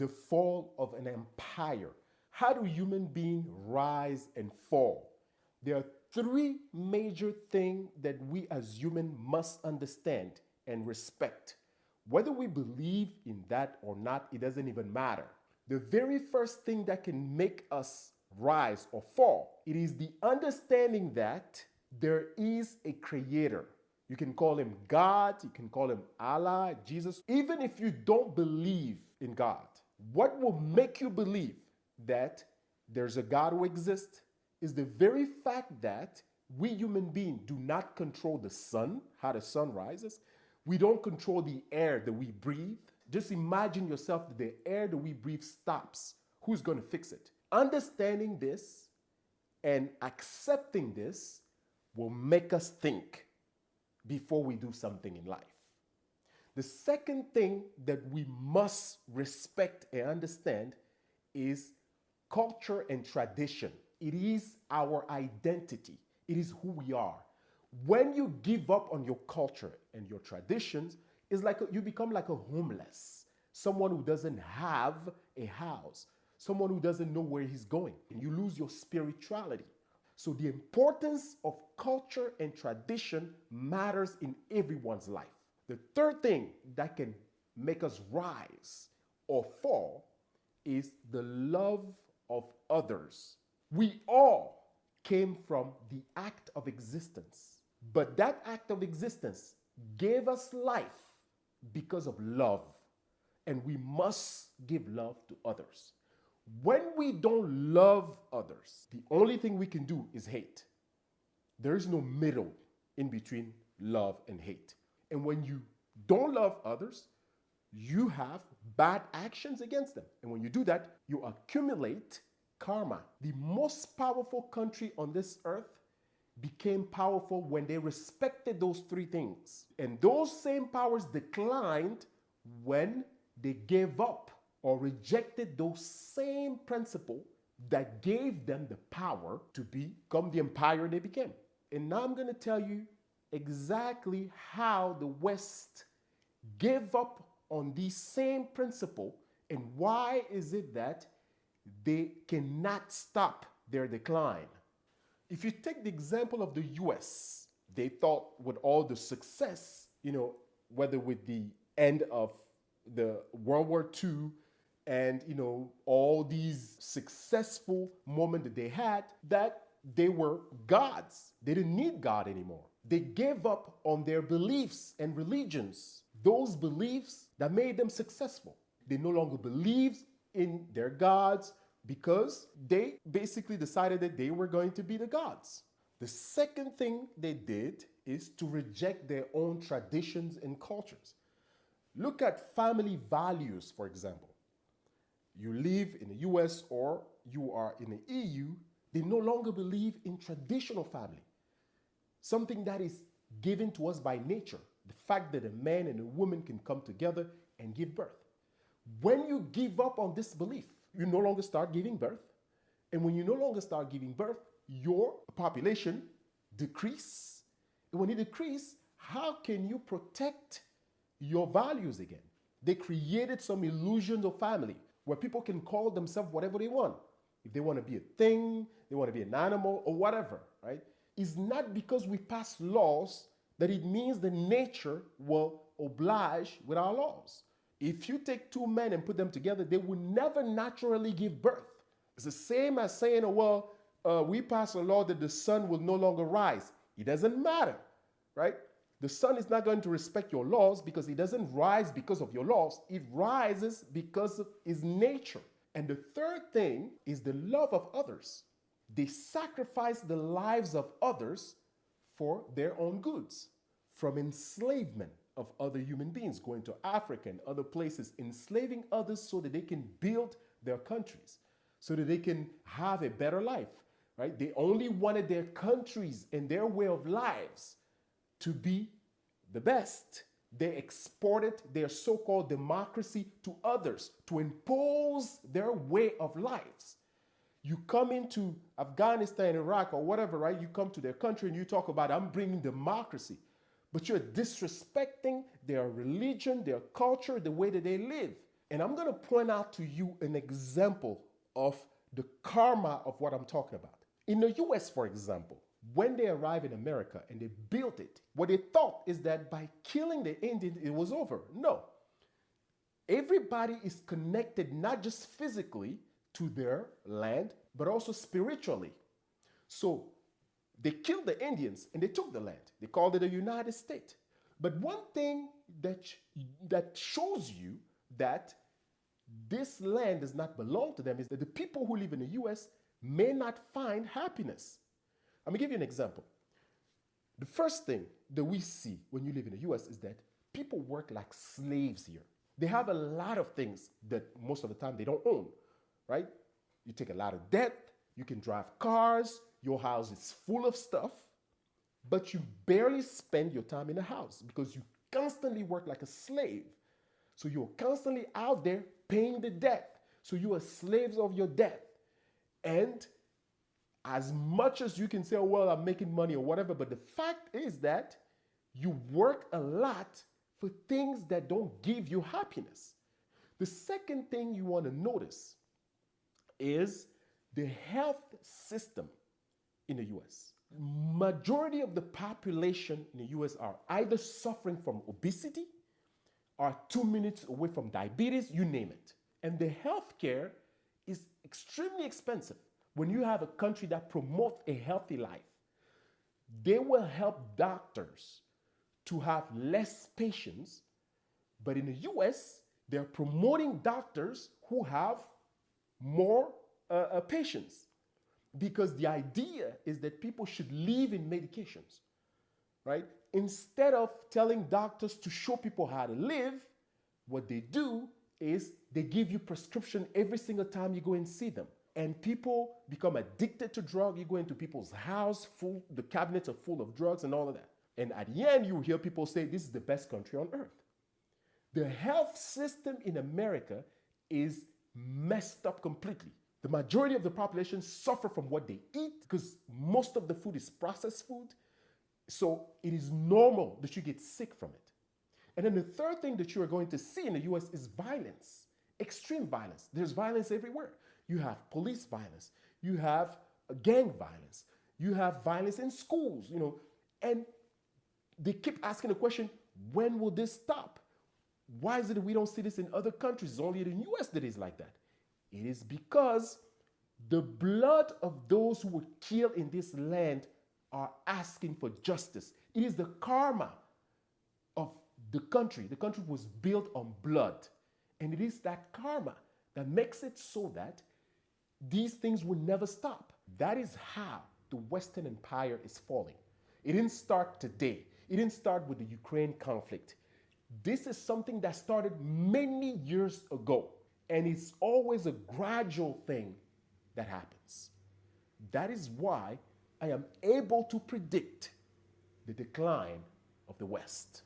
the fall of an empire. How do human beings rise and fall? There are three major things that we as humans must understand and respect. Whether we believe in that or not, it doesn't even matter. The very first thing that can make us rise or fall, it is the understanding that there is a creator. You can call him God, you can call him Allah, Jesus. Even if you don't believe in God, what will make you believe that there's a God who exists is the very fact that we human beings do not control the sun, how the sun rises. We don't control the air that we breathe. Just imagine yourself that the air that we breathe stops. Who's going to fix it? Understanding this and accepting this will make us think before we do something in life. The second thing that we must respect and understand is culture and tradition. It is our identity. It is who we are. When you give up on your culture and your traditions, it's like you become like a homeless, someone who doesn't have a house, someone who doesn't know where he's going, and you lose your spirituality. So the importance of culture and tradition matters in everyone's life. The third thing that can make us rise or fall is the love of others. We all came from the act of existence, but that act of existence gave us life because of love, and we must give love to others. When we don't love others, the only thing we can do is hate. There is no middle in between love and hate. And when you don't love others, you have bad actions against them. And when you do that, you accumulate karma. The most powerful country on this earth became powerful when they respected those three things. And those same powers declined when they gave up or rejected those same principles that gave them the power to become the empire they became. And now I'm going to tell you exactly how the West gave up on these same principles and why is it that they cannot stop their decline. If you take the example of the US, they thought with all the success, whether with the end of the World War II and, all these successful moments that they had, that they were gods. They didn't need God anymore. They gave up on their beliefs and religions, those beliefs that made them successful. They no longer believed in their gods because they basically decided that they were going to be the gods. The second thing they did is to reject their own traditions and cultures. Look at family values, for example. You live in the US or you are in the EU, they no longer believe in traditional family, something that is given to us by nature, the fact that a man and a woman can come together and give birth. When you give up on this belief, you no longer start giving birth. And when you no longer start giving birth, your population decreases. And when it decreases, how can you protect your values again? They created some illusions of family where people can call themselves whatever they want. If they want to be a thing, they want to be an animal or whatever, right? It's not because we pass laws that it means the nature will oblige with our laws. If you take two men and put them together, they will never naturally give birth. It's the same as saying, we pass a law that the sun will no longer rise. It doesn't matter, right? The sun is not going to respect your laws because it doesn't rise because of your laws. It rises because of its nature. And the third thing is the love of others. They sacrifice the lives of others for their own goods. From enslavement of other human beings, going to Africa and other places, enslaving others so that they can build their countries, so that they can have a better life, right? They only wanted their countries and their way of lives to be the best. They exported their so-called democracy to others to impose their way of lives. You come into Afghanistan, Iraq, or whatever, right? You come to their country and you talk about, I'm bringing democracy. But you're disrespecting their religion, their culture, the way that they live. And I'm going to point out to you an example of the karma of what I'm talking about. In the US, for example, when they arrived in America and they built it, what they thought is that by killing the Indians, it was over. No. Everybody is connected not just physically to their land, but also spiritually. So they killed the Indians and they took the land. They called it a United States. But one thing that shows you that this land does not belong to them is that the people who live in the US may not find happiness. I'm going to give you an example. The first thing that we see when you live in the US is that people work like slaves here. They have a lot of things that most of the time they don't own, right? You take a lot of debt, you can drive cars, your house is full of stuff, but you barely spend your time in the house because you constantly work like a slave. So you're constantly out there paying the debt. So you are slaves of your debt. And as much as you can say, oh, well, I'm making money or whatever, but the fact is that you work a lot for things that don't give you happiness. The second thing you want to notice is the health system in the US. Majority of the population in the US are either suffering from obesity, are 2 minutes away from diabetes, you name it. And the healthcare is extremely expensive. When you have a country that promotes a healthy life, they will help doctors to have less patients. But in the US, they're promoting doctors who have more patients. Because the idea is that people should live in medications, right? Instead of telling doctors to show people how to live, what they do is they give you prescription every single time you go and see them. And people become addicted to drugs. You go into people's house, the cabinets are full of drugs and all of that. And at the end, you hear people say, this is the best country on earth. The health system in America is messed up completely. The majority of the population suffer from what they eat because most of the food is processed food. So it is normal that you get sick from it. And then the third thing that you are going to see in the US is violence, extreme violence. There's violence everywhere. You have police violence, you have gang violence, you have violence in schools, and they keep asking the question, when will this stop? Why is it that we don't see this in other countries? It's only in the US that is like that. It is because the blood of those who were killed in this land are asking for justice. It is the karma of the country. The country was built on blood. And it is that karma that makes it so that these things will never stop. That is how the Western Empire is falling. It didn't start today. It didn't start with the Ukraine conflict. This is something that started many years ago. And it's always a gradual thing that happens. That is why I am able to predict the decline of the West.